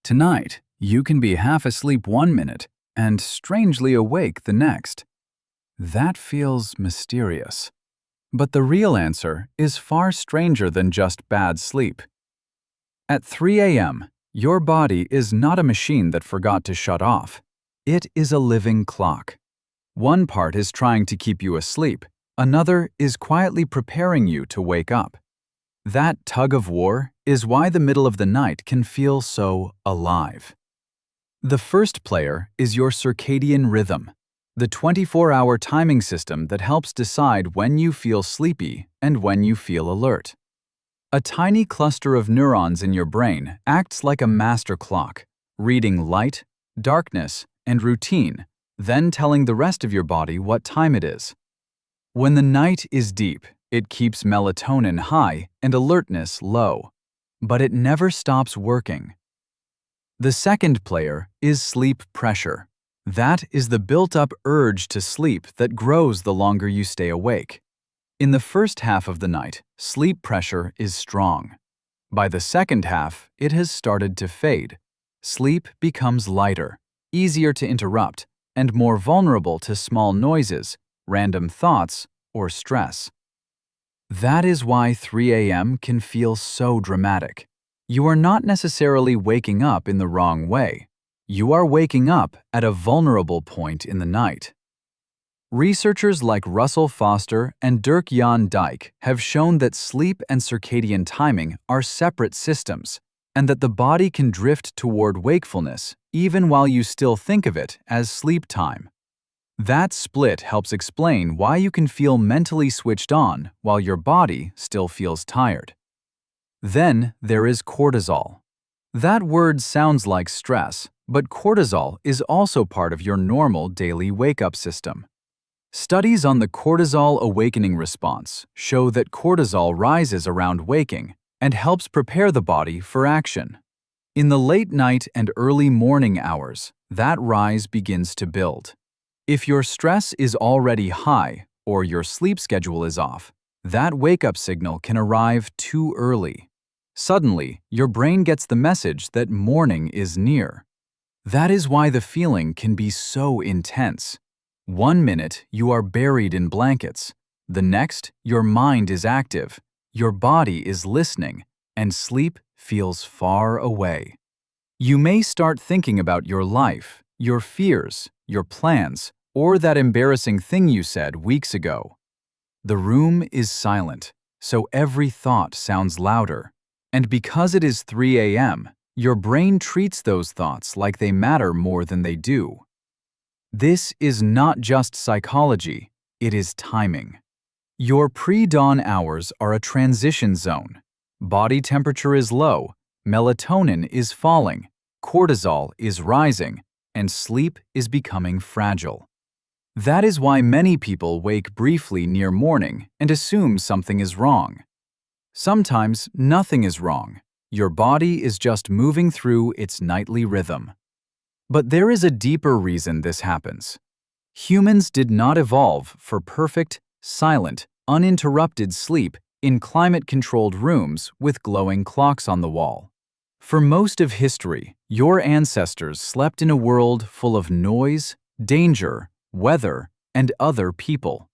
Tonight, you can be half asleep 1 minute and strangely awake the next. That feels mysterious. But the real answer is far stranger than just bad sleep. At 3 a.m., your body is not a machine that forgot to shut off. It is a living clock. One part is trying to keep you asleep, another is quietly preparing you to wake up. That tug of war is why the middle of the night can feel so alive. The first player is your circadian rhythm, the 24-hour timing system that helps decide when you feel sleepy and when you feel alert. A tiny cluster of neurons in your brain acts like a master clock, reading light, darkness, and routine, then telling the rest of your body what time it is. When the night is deep, it keeps melatonin high and alertness low, but it never stops working. The second player is sleep pressure. That is the built-up urge to sleep that grows the longer you stay awake. In the first half of the night, sleep pressure is strong. By the second half, it has started to fade. Sleep becomes lighter, easier to interrupt, and more vulnerable to small noises, random thoughts, or stress. That is why 3 a.m. can feel so dramatic. You are not necessarily waking up in the wrong way. You are waking up at a vulnerable point in the night. Researchers like Russell Foster and Dirk Jan Dijk have shown that sleep and circadian timing are separate systems, and that the body can drift toward wakefulness even while you still think of it as sleep time. That split helps explain why you can feel mentally switched on while your body still feels tired. Then there is cortisol. That word sounds like stress, but cortisol is also part of your normal daily wake-up system. Studies on the cortisol awakening response show that cortisol rises around waking and helps prepare the body for action. In the late night and early morning hours, that rise begins to build. If your stress is already high or your sleep schedule is off, that wake-up signal can arrive too early. Suddenly, your brain gets the message that morning is near. That is why the feeling can be so intense. 1 minute, you are buried in blankets. The next, your mind is active, your body is listening, and sleep feels far away. You may start thinking about your life, your fears, your plans, or that embarrassing thing you said weeks ago. The room is silent, so every thought sounds louder. And because it is 3 a.m., your brain treats those thoughts like they matter more than they do. This is not just psychology, it is timing. Your pre-dawn hours are a transition zone. Body temperature is low, melatonin is falling, cortisol is rising, and sleep is becoming fragile. That is why many people wake briefly near morning and assume something is wrong. Sometimes nothing is wrong. Your body is just moving through its nightly rhythm. But there is a deeper reason this happens. Humans did not evolve for perfect, silent, uninterrupted sleep in climate-controlled rooms with glowing clocks on the wall. For most of history, your ancestors slept in a world full of noise, danger, weather, and other people.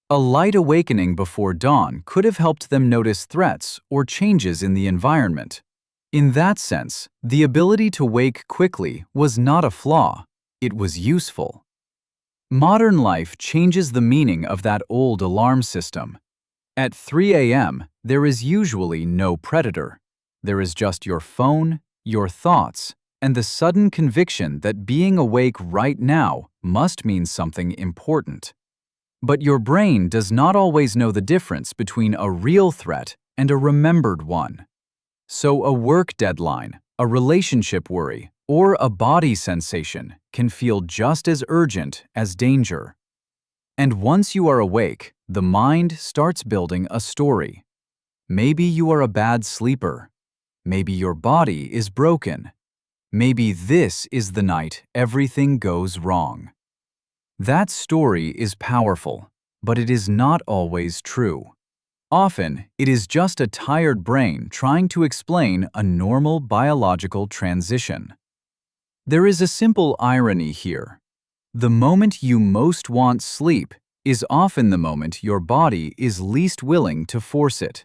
A light awakening before dawn could have helped them notice threats or changes in the environment. In that sense, the ability to wake quickly was not a flaw, it was useful. Modern life changes the meaning of that old alarm system. At 3 a.m., there is usually no predator. There is just your phone, your thoughts, and the sudden conviction that being awake right now must mean something important. But your brain does not always know the difference between a real threat and a remembered one. So a work deadline, a relationship worry, or a body sensation can feel just as urgent as danger. And once you are awake, the mind starts building a story. Maybe you are a bad sleeper. Maybe your body is broken. Maybe this is the night everything goes wrong. That story is powerful, but it is not always true. Often, it is just a tired brain trying to explain a normal biological transition. There is a simple irony here. The moment you most want sleep is often the moment your body is least willing to force it.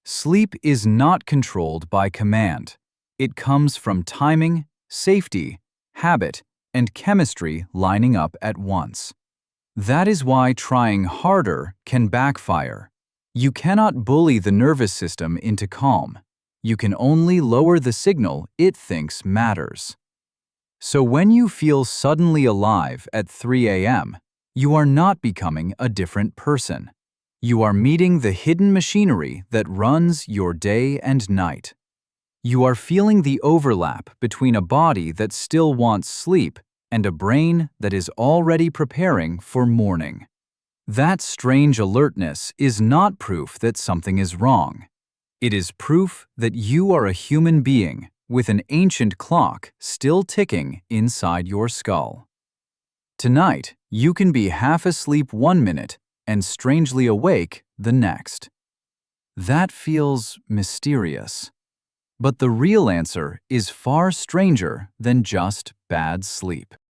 Sleep is not controlled by command. It comes from timing, safety, habit, and chemistry lining up at once. That is why trying harder can backfire. You cannot bully the nervous system into calm. You can only lower the signal it thinks matters. So when you feel suddenly alive at 3 a.m., you are not becoming a different person. You are meeting the hidden machinery that runs your day and night. You are feeling the overlap between a body that still wants sleep and a brain that is already preparing for morning. That strange alertness is not proof that something is wrong. It is proof that you are a human being with an ancient clock still ticking inside your skull. Tonight, you can be half asleep 1 minute and strangely awake the next. That feels mysterious. But the real answer is far stranger than just bad sleep.